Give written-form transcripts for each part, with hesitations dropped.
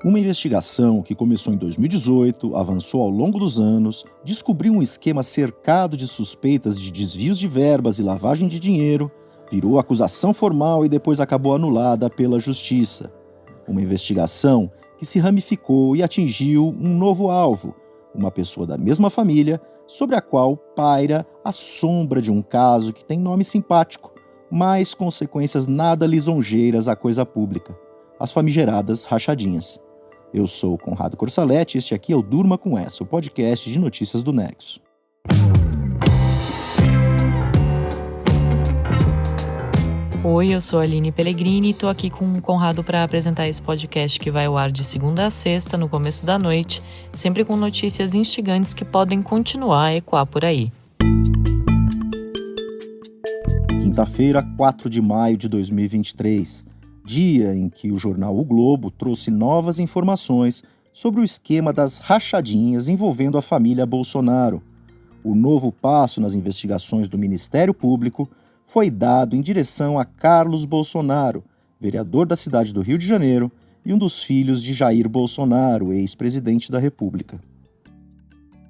Uma investigação que começou em 2018, avançou ao longo dos anos, descobriu um esquema cercado de suspeitas de desvios de verbas e lavagem de dinheiro, virou acusação formal e depois acabou anulada pela Justiça. Uma investigação que se ramificou e atingiu um novo alvo, uma pessoa da mesma família, sobre a qual paira a sombra de um caso que tem nome simpático, mas consequências nada lisonjeiras à coisa pública: as famigeradas rachadinhas. Eu sou Conrado Corsaletti e este aqui é o Durma com Essa, o podcast de notícias do Nexo. Oi, eu sou a Aline Pellegrini e estou aqui com o Conrado para apresentar esse podcast que vai ao ar de segunda a sexta, no começo da noite, sempre com notícias instigantes que podem continuar a ecoar por aí. Quinta-feira, 4 de maio de 2023, dia em que o jornal O Globo trouxe novas informações sobre o esquema das rachadinhas envolvendo a família Bolsonaro. O novo passo nas investigações do Ministério Público foi dado em direção a Carlos Bolsonaro, vereador da cidade do Rio de Janeiro e um dos filhos de Jair Bolsonaro, ex-presidente da República.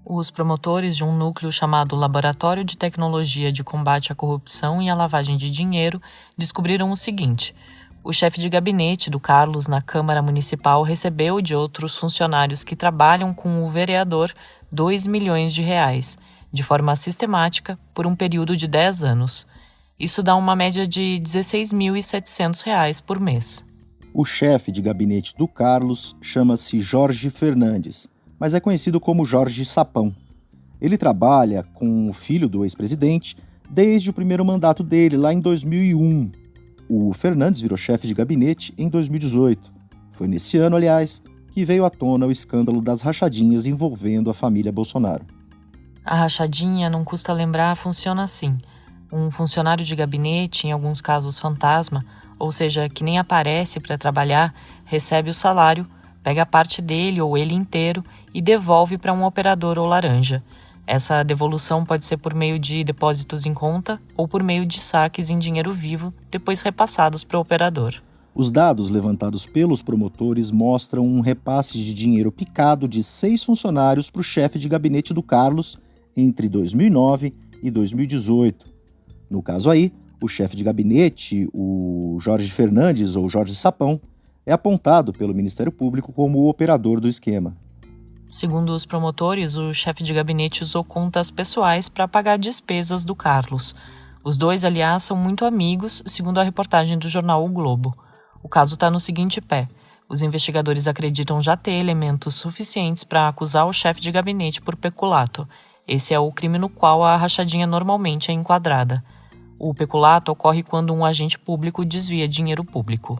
Os promotores de um núcleo chamado Laboratório de Tecnologia de Combate à Corrupção e à Lavagem de Dinheiro descobriram o seguinte: o chefe de gabinete do Carlos na Câmara Municipal recebeu de outros funcionários que trabalham com o vereador R$2 milhões, de forma sistemática, por um período de 10 anos. Isso dá uma média de R$ 16.700 por mês. O chefe de gabinete do Carlos chama-se Jorge Fernandes, mas é conhecido como Jorge Sapão. Ele trabalha com o filho do ex-presidente desde o primeiro mandato dele, lá em 2001. O Fernandes virou chefe de gabinete em 2018. Foi nesse ano, aliás, que veio à tona o escândalo das rachadinhas envolvendo a família Bolsonaro. A rachadinha, não custa lembrar, funciona assim. Um funcionário de gabinete, em alguns casos fantasma, ou seja, que nem aparece para trabalhar, recebe o salário, pega a parte dele ou ele inteiro e devolve para um operador ou laranja. Essa devolução pode ser por meio de depósitos em conta ou por meio de saques em dinheiro vivo, depois repassados para o operador. Os dados levantados pelos promotores mostram um repasse de dinheiro picado de 6 funcionários para o chefe de gabinete do Carlos entre 2009 e 2018. No caso aí, o chefe de gabinete, o Jorge Fernandes ou Jorge Sapão, é apontado pelo Ministério Público como o operador do esquema. Segundo os promotores, o chefe de gabinete usou contas pessoais para pagar despesas do Carlos. Os dois, aliás, são muito amigos, segundo a reportagem do jornal O Globo. O caso está no seguinte pé: os investigadores acreditam já ter elementos suficientes para acusar o chefe de gabinete por peculato. Esse é o crime no qual a rachadinha normalmente é enquadrada. O peculato ocorre quando um agente público desvia dinheiro público.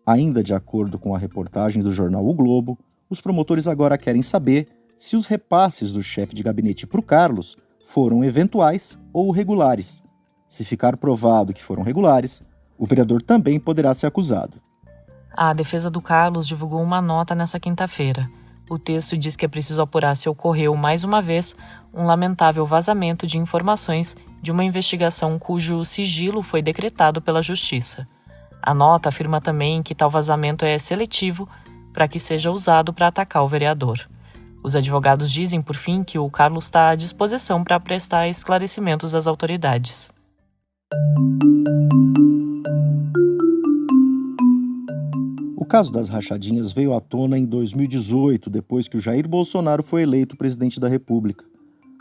Ainda de acordo com a reportagem do jornal O Globo, os promotores agora querem saber se os repasses do chefe de gabinete para o Carlos foram eventuais ou regulares. Se ficar provado que foram regulares, o vereador também poderá ser acusado. A defesa do Carlos divulgou uma nota nessa quinta-feira. O texto diz que é preciso apurar se ocorreu, mais uma vez, um lamentável vazamento de informações de uma investigação cujo sigilo foi decretado pela Justiça. A nota afirma também que tal vazamento é seletivo para que seja usado para atacar o vereador. Os advogados dizem, por fim, que o Carlos está à disposição para prestar esclarecimentos às autoridades. O caso das rachadinhas veio à tona em 2018, depois que o Jair Bolsonaro foi eleito presidente da República.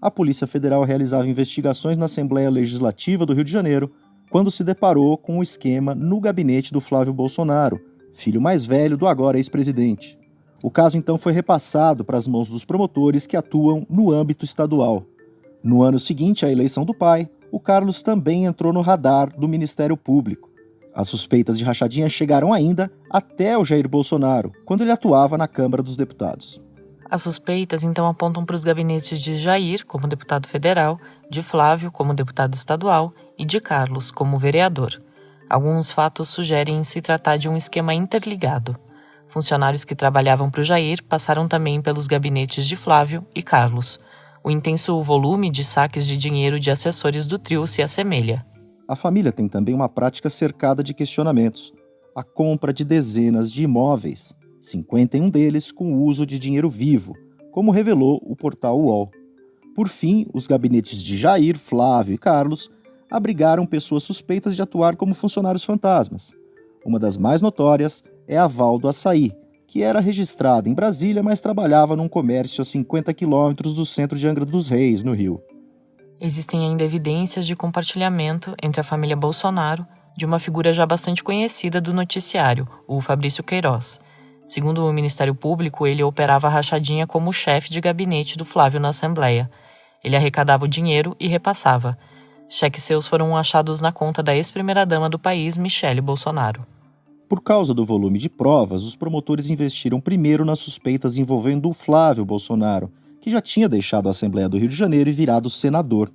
A Polícia Federal realizava investigações na Assembleia Legislativa do Rio de Janeiro quando se deparou com o esquema no gabinete do Flávio Bolsonaro, filho mais velho do agora ex-presidente. O caso então foi repassado para as mãos dos promotores que atuam no âmbito estadual. No ano seguinte à eleição do pai, o Carlos também entrou no radar do Ministério Público. As suspeitas de rachadinha chegaram ainda até o Jair Bolsonaro, quando ele atuava na Câmara dos Deputados. As suspeitas então apontam para os gabinetes de Jair, como deputado federal, de Flávio, como deputado estadual, e de Carlos, como vereador. Alguns fatos sugerem se tratar de um esquema interligado. Funcionários que trabalhavam para o Jair passaram também pelos gabinetes de Flávio e Carlos. O intenso volume de saques de dinheiro de assessores do trio se assemelha. A família tem também uma prática cercada de questionamentos: a compra de dezenas de imóveis. 51 deles com o uso de dinheiro vivo, como revelou o portal UOL. Por fim, os gabinetes de Jair, Flávio e Carlos abrigaram pessoas suspeitas de atuar como funcionários fantasmas. Uma das mais notórias é a Val do Açaí, que era registrada em Brasília, mas trabalhava num comércio a 50 quilômetros do centro de Angra dos Reis, no Rio. Existem ainda evidências de compartilhamento entre a família Bolsonaro de uma figura já bastante conhecida do noticiário, o Fabrício Queiroz. Segundo o Ministério Público, ele operava a rachadinha como chefe de gabinete do Flávio na Assembleia. Ele arrecadava o dinheiro e repassava. Cheques seus foram achados na conta da ex-primeira-dama do país, Michele Bolsonaro. Por causa do volume de provas, os promotores investiram primeiro nas suspeitas envolvendo o Flávio Bolsonaro, que já tinha deixado a Assembleia do Rio de Janeiro e virado senador.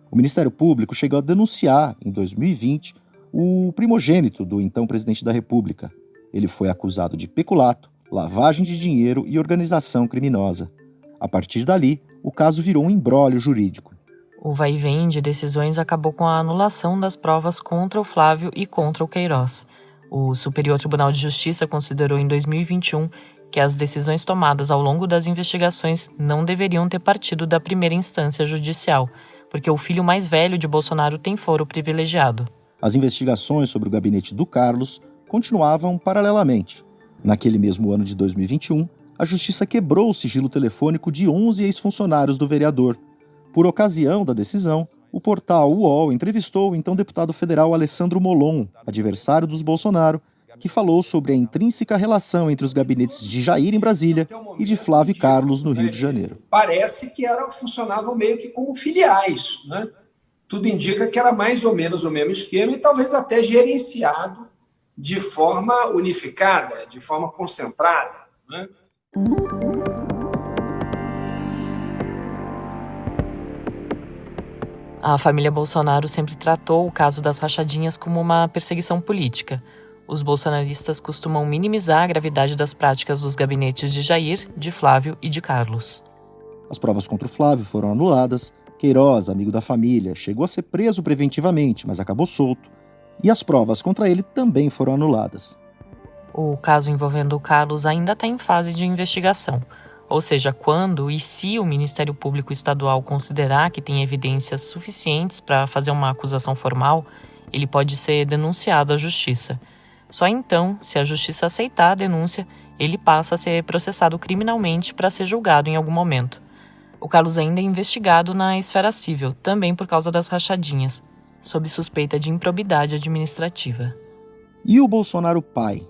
O Ministério Público chegou a denunciar, em 2020, o primogênito do então presidente da República. Ele foi acusado de peculato, lavagem de dinheiro e organização criminosa. A partir dali, o caso virou um imbróglio jurídico. O vai-vem de decisões acabou com a anulação das provas contra o Flávio e contra o Queiroz. O Superior Tribunal de Justiça considerou em 2021 que as decisões tomadas ao longo das investigações não deveriam ter partido da primeira instância judicial, porque o filho mais velho de Bolsonaro tem foro privilegiado. As investigações sobre o gabinete do Carlos continuavam paralelamente. Naquele mesmo ano de 2021, a Justiça quebrou o sigilo telefônico de 11 ex-funcionários do vereador. Por ocasião da decisão, o portal UOL entrevistou o então deputado federal Alessandro Molon, adversário dos Bolsonaro, que falou sobre a intrínseca relação entre os gabinetes de Jair em Brasília e de Flávio e Carlos no Rio de Janeiro. Parece que funcionavam meio que como filiais, né? Tudo indica que era mais ou menos o mesmo esquema e talvez até gerenciado de forma unificada, de forma concentrada, né? A família Bolsonaro sempre tratou o caso das rachadinhas como uma perseguição política. Os bolsonaristas costumam minimizar a gravidade das práticas dos gabinetes de Jair, de Flávio e de Carlos. As provas contra o Flávio foram anuladas. Queiroz, amigo da família, chegou a ser preso preventivamente, mas acabou solto. E as provas contra ele também foram anuladas. O caso envolvendo o Carlos ainda está em fase de investigação. Ou seja, quando e se o Ministério Público Estadual considerar que tem evidências suficientes para fazer uma acusação formal, ele pode ser denunciado à Justiça. Só então, se a Justiça aceitar a denúncia, ele passa a ser processado criminalmente para ser julgado em algum momento. O Carlos ainda é investigado na esfera civil, também por causa das rachadinhas, sob suspeita de improbidade administrativa. E o Bolsonaro pai?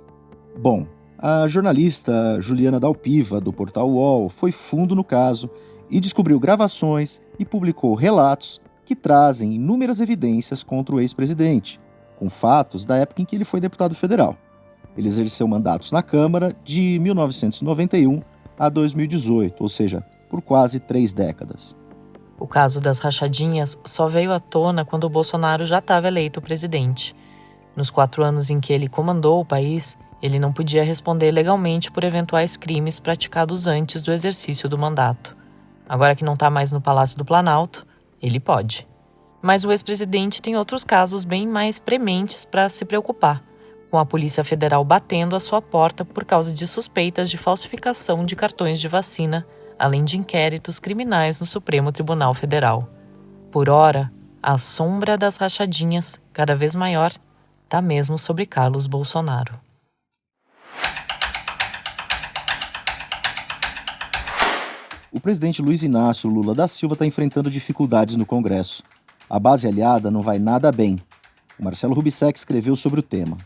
Bom, a jornalista Juliana Dalpiva, do portal UOL, foi fundo no caso e descobriu gravações e publicou relatos que trazem inúmeras evidências contra o ex-presidente, com fatos da época em que ele foi deputado federal. Ele exerceu mandatos na Câmara de 1991 a 2018, ou seja, por quase 3 décadas. O caso das rachadinhas só veio à tona quando o Bolsonaro já estava eleito presidente. Nos 4 anos em que ele comandou o país, ele não podia responder legalmente por eventuais crimes praticados antes do exercício do mandato. Agora que não está mais no Palácio do Planalto, ele pode. Mas o ex-presidente tem outros casos bem mais prementes para se preocupar, com a Polícia Federal batendo à sua porta por causa de suspeitas de falsificação de cartões de vacina, além de inquéritos criminais no Supremo Tribunal Federal. Por ora, a sombra das rachadinhas, cada vez maior, está mesmo sobre Carlos Bolsonaro. O presidente Luiz Inácio Lula da Silva está enfrentando dificuldades no Congresso. A base aliada não vai nada bem. O Marcelo Rubissec escreveu sobre o tema.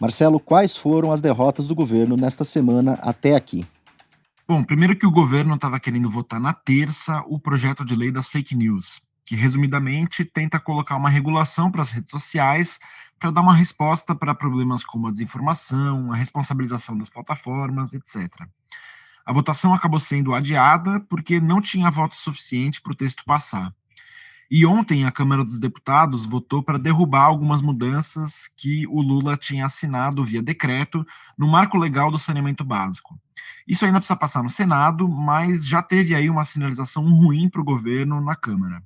Marcelo, quais foram as derrotas do governo nesta semana até aqui? Bom, primeiro que o governo estava querendo votar na terça o projeto de lei das fake news, que resumidamente tenta colocar uma regulação para as redes sociais para dar uma resposta para problemas como a desinformação, a responsabilização das plataformas, etc. A votação acabou sendo adiada porque não tinha voto suficiente para o texto passar. E ontem a Câmara dos Deputados votou para derrubar algumas mudanças que o Lula tinha assinado via decreto no marco legal do saneamento básico. Isso ainda precisa passar no Senado, mas já teve aí uma sinalização ruim para o governo na Câmara.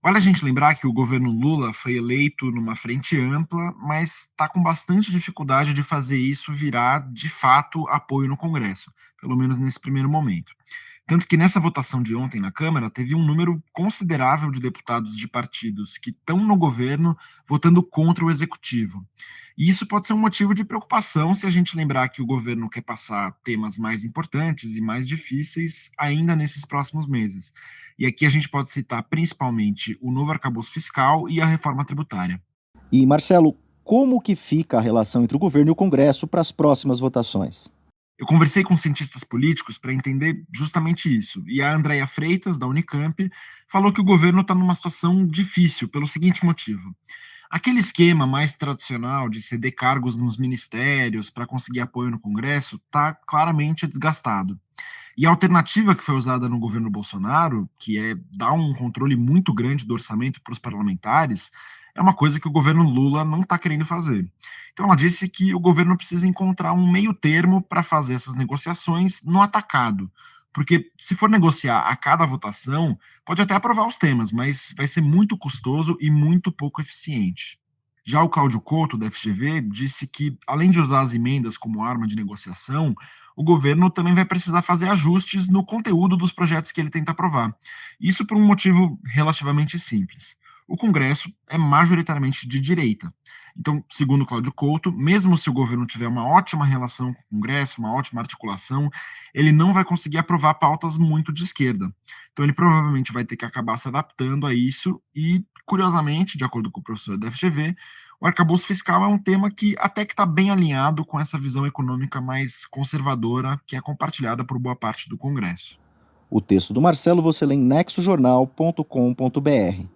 Vale a gente lembrar que o governo Lula foi eleito numa frente ampla, mas está com bastante dificuldade de fazer isso virar, de fato, apoio no Congresso, pelo menos nesse primeiro momento. Tanto que nessa votação de ontem na Câmara, teve um número considerável de deputados de partidos que estão no governo votando contra o Executivo. E isso pode ser um motivo de preocupação se a gente lembrar que o governo quer passar temas mais importantes e mais difíceis ainda nesses próximos meses. E aqui a gente pode citar principalmente o novo arcabouço fiscal e a reforma tributária. E, Marcelo, como que fica a relação entre o governo e o Congresso para as próximas votações? Eu conversei com cientistas políticos para entender justamente isso. E a Andréia Freitas, da Unicamp, falou que o governo está numa situação difícil pelo seguinte motivo. Aquele esquema mais tradicional de ceder cargos nos ministérios para conseguir apoio no Congresso está claramente desgastado. E a alternativa que foi usada no governo Bolsonaro, que é dar um controle muito grande do orçamento para os parlamentares, é uma coisa que o governo Lula não está querendo fazer. Então ela disse que o governo precisa encontrar um meio termo para fazer essas negociações no atacado. Porque se for negociar a cada votação, pode até aprovar os temas, mas vai ser muito custoso e muito pouco eficiente. Já o Cláudio Couto, da FGV, disse que, além de usar as emendas como arma de negociação, o governo também vai precisar fazer ajustes no conteúdo dos projetos que ele tenta aprovar. Isso por um motivo relativamente simples. O Congresso é majoritariamente de direita. Então, segundo Cláudio Couto, mesmo se o governo tiver uma ótima relação com o Congresso, uma ótima articulação, ele não vai conseguir aprovar pautas muito de esquerda. Então, ele provavelmente vai ter que acabar se adaptando a isso e, curiosamente, de acordo com o professor da FGV, o arcabouço fiscal é um tema que até que está bem alinhado com essa visão econômica mais conservadora que é compartilhada por boa parte do Congresso. O texto do Marcelo você lê em nexojornal.com.br.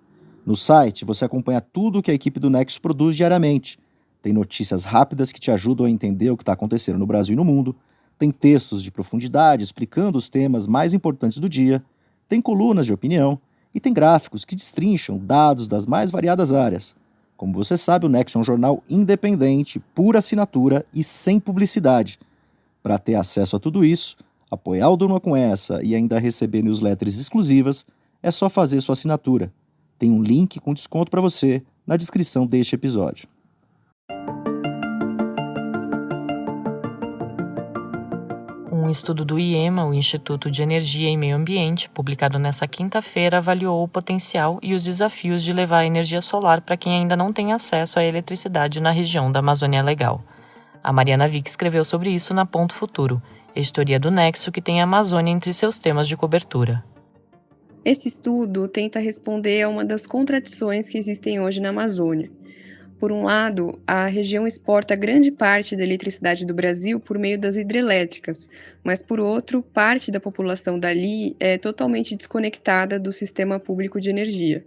No site, você acompanha tudo o que a equipe do Nexo produz diariamente. Tem notícias rápidas que te ajudam a entender o que está acontecendo no Brasil e no mundo. Tem textos de profundidade explicando os temas mais importantes do dia. Tem colunas de opinião. E tem gráficos que destrincham dados das mais variadas áreas. Como você sabe, o Nexo é um jornal independente, por assinatura e sem publicidade. Para ter acesso a tudo isso, apoiar o Durma Com Essa e ainda receber newsletters exclusivas, é só fazer sua assinatura. Tem um link com desconto para você na descrição deste episódio. Um estudo do IEMA, o Instituto de Energia e Meio Ambiente, publicado nesta quinta-feira, avaliou o potencial e os desafios de levar a energia solar para quem ainda não tem acesso à eletricidade na região da Amazônia Legal. A Mariana Vick escreveu sobre isso na Ponto Futuro, editoria do Nexo que tem a Amazônia entre seus temas de cobertura. Esse estudo tenta responder a uma das contradições que existem hoje na Amazônia. Por um lado, a região exporta grande parte da eletricidade do Brasil por meio das hidrelétricas, mas por outro, parte da população dali é totalmente desconectada do sistema público de energia.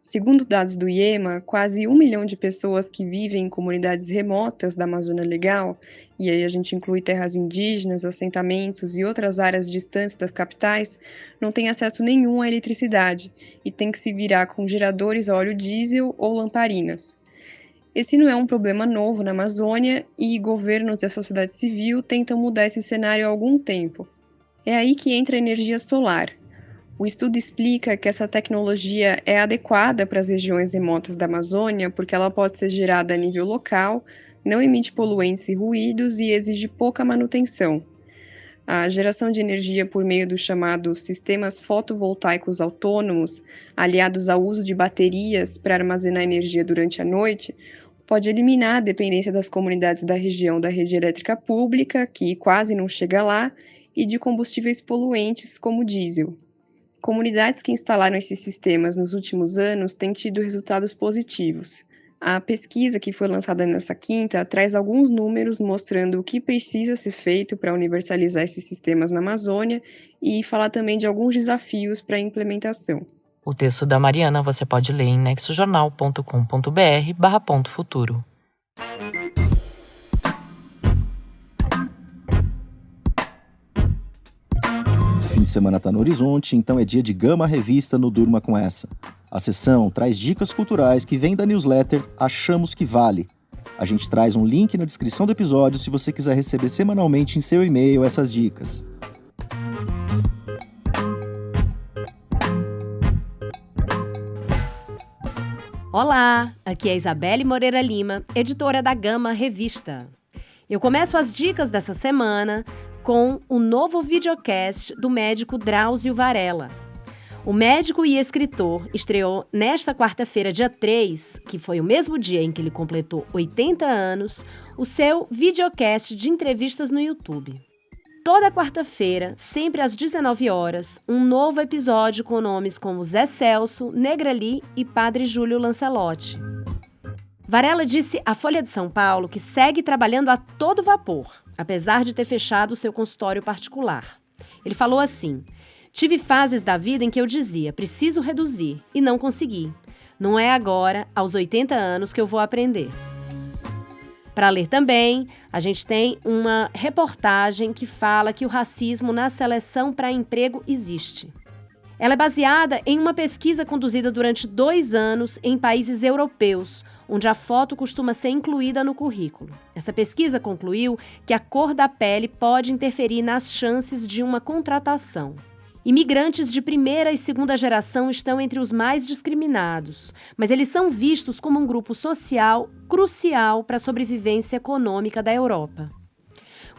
Segundo dados do IEMA, quase 1 milhão de pessoas que vivem em comunidades remotas da Amazônia Legal, e aí a gente inclui terras indígenas, assentamentos e outras áreas distantes das capitais, não têm acesso nenhum à eletricidade e têm que se virar com geradores a óleo diesel ou lamparinas. Esse não é um problema novo na Amazônia e governos e a sociedade civil tentam mudar esse cenário há algum tempo. É aí que entra a energia solar. O estudo explica que essa tecnologia é adequada para as regiões remotas da Amazônia porque ela pode ser gerada a nível local, não emite poluentes e ruídos e exige pouca manutenção. A geração de energia por meio dos chamados sistemas fotovoltaicos autônomos, aliados ao uso de baterias para armazenar energia durante a noite, pode eliminar a dependência das comunidades da região da rede elétrica pública, que quase não chega lá, e de combustíveis poluentes como diesel. Comunidades que instalaram esses sistemas nos últimos anos têm tido resultados positivos. A pesquisa que foi lançada nessa quinta traz alguns números mostrando o que precisa ser feito para universalizar esses sistemas na Amazônia e falar também de alguns desafios para a implementação. O texto da Mariana você pode ler em nexojornal.com.br/Ponto Futuro. Fim de semana está no horizonte, então é dia de Gama Revista no Durma Com Essa. A sessão traz dicas culturais que vem da newsletter Achamos que Vale. A gente traz um link na descrição do episódio se você quiser receber semanalmente em seu e-mail essas dicas. Olá, aqui é Isabelle Moreira Lima, editora da Gama Revista. Eu começo as dicas dessa semana com o novo videocast do médico Drauzio Varela. O médico e escritor estreou nesta quarta-feira, dia 3, que foi o mesmo dia em que ele completou 80 anos, o seu videocast de entrevistas no YouTube. Toda quarta-feira, sempre às 19 horas, um novo episódio com nomes como Zé Celso, Negrali e Padre Júlio Lancelotti. Varela disse à Folha de São Paulo que segue trabalhando a todo vapor, apesar de ter fechado seu consultório particular. Ele falou assim: "Tive fases da vida em que eu dizia, preciso reduzir, e não consegui. Não é agora, aos 80 anos, que eu vou aprender." Para ler também, a gente tem uma reportagem que fala que o racismo na seleção para emprego existe. Ela é baseada em uma pesquisa conduzida durante 2 anos em países europeus, onde a foto costuma ser incluída no currículo. Essa pesquisa concluiu que a cor da pele pode interferir nas chances de uma contratação. Imigrantes de primeira e segunda geração estão entre os mais discriminados, mas eles são vistos como um grupo social crucial para a sobrevivência econômica da Europa.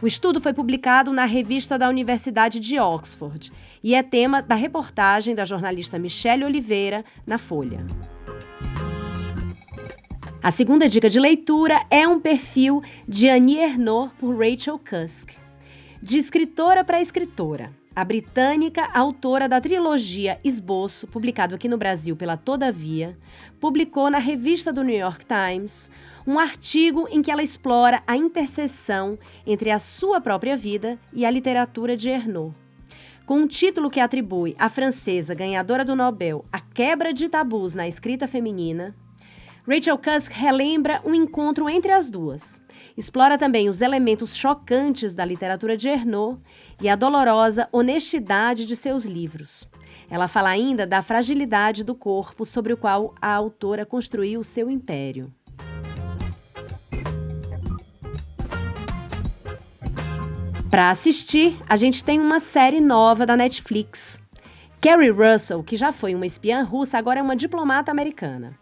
O estudo foi publicado na revista da Universidade de Oxford e é tema da reportagem da jornalista Michelle Oliveira na Folha. A segunda dica de leitura é um perfil de Annie Ernaux por Rachel Cusk. De escritora para escritora, a britânica autora da trilogia Esboço, publicado aqui no Brasil pela Todavia, publicou na revista do New York Times um artigo em que ela explora a interseção entre a sua própria vida e a literatura de Ernaux. Com um título que atribui à francesa ganhadora do Nobel a quebra de tabus na escrita feminina, Rachel Cusk relembra um encontro entre as duas. Explora também os elementos chocantes da literatura de Ernaux e a dolorosa honestidade de seus livros. Ela fala ainda da fragilidade do corpo sobre o qual a autora construiu o seu império. Para assistir, a gente tem uma série nova da Netflix. Kerry Russell, que já foi uma espiã russa, agora é uma diplomata americana.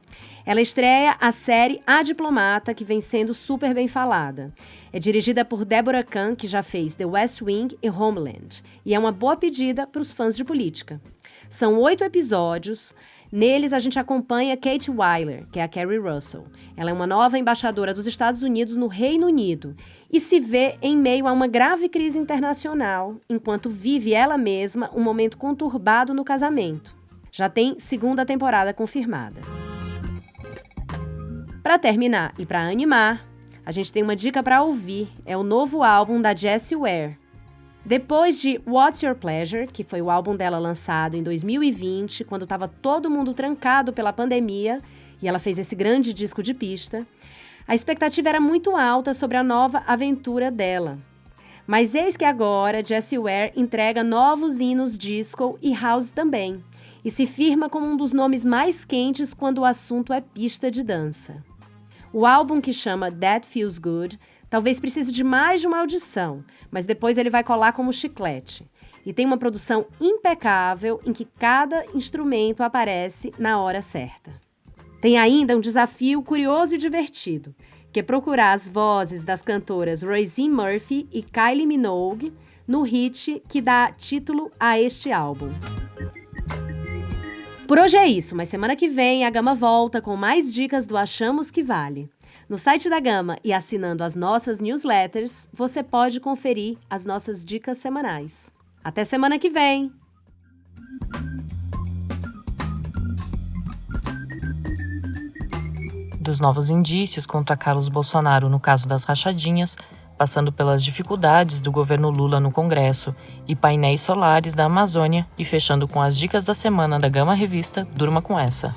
Ela estreia a série A Diplomata, que vem sendo super bem falada. É dirigida por Deborah Kahn, que já fez The West Wing e Homeland, e é uma boa pedida para os fãs de política. São 8 episódios. Neles, a gente acompanha Kate Weiler, que é a Kerry Russell. Ela é uma nova embaixadora dos Estados Unidos no Reino Unido e se vê em meio a uma grave crise internacional, enquanto vive ela mesma um momento conturbado no casamento. Já tem 2ª temporada confirmada. Para terminar e para animar, a gente tem uma dica para ouvir. É o novo álbum da Jessie Ware. Depois de What's Your Pleasure, que foi o álbum dela lançado em 2020, quando estava todo mundo trancado pela pandemia, e ela fez esse grande disco de pista, a expectativa era muito alta sobre a nova aventura dela. Mas eis que agora Jessie Ware entrega novos hinos disco e house também, e se firma como um dos nomes mais quentes quando o assunto é pista de dança. O álbum, que chama That Feels Good, talvez precise de mais de uma audição, mas depois ele vai colar como chiclete. E tem uma produção impecável em que cada instrumento aparece na hora certa. Tem ainda um desafio curioso e divertido, que é procurar as vozes das cantoras Roisin Murphy e Kylie Minogue no hit que dá título a este álbum. Por hoje é isso, mas semana que vem a Gama volta com mais dicas do Achamos que Vale. No site da Gama e assinando as nossas newsletters, você pode conferir as nossas dicas semanais. Até semana que vem! Dos novos indícios contra Carlos Bolsonaro no caso das rachadinhas, passando pelas dificuldades do governo Lula no Congresso e painéis solares da Amazônia e fechando com as dicas da semana da Gama Revista, durma com essa.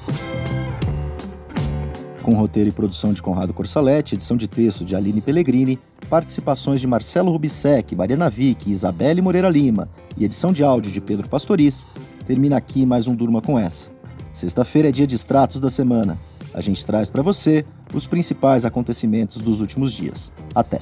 Com roteiro e produção de Conrado Corsaletti, edição de texto de Aline Pellegrini, participações de Marcelo Rubissec, Mariana Vick e Isabelle Moreira Lima e edição de áudio de Pedro Pastoriz, termina aqui mais um Durma com essa. Sexta-feira é dia de extratos da semana. A gente traz para você os principais acontecimentos dos últimos dias. Até!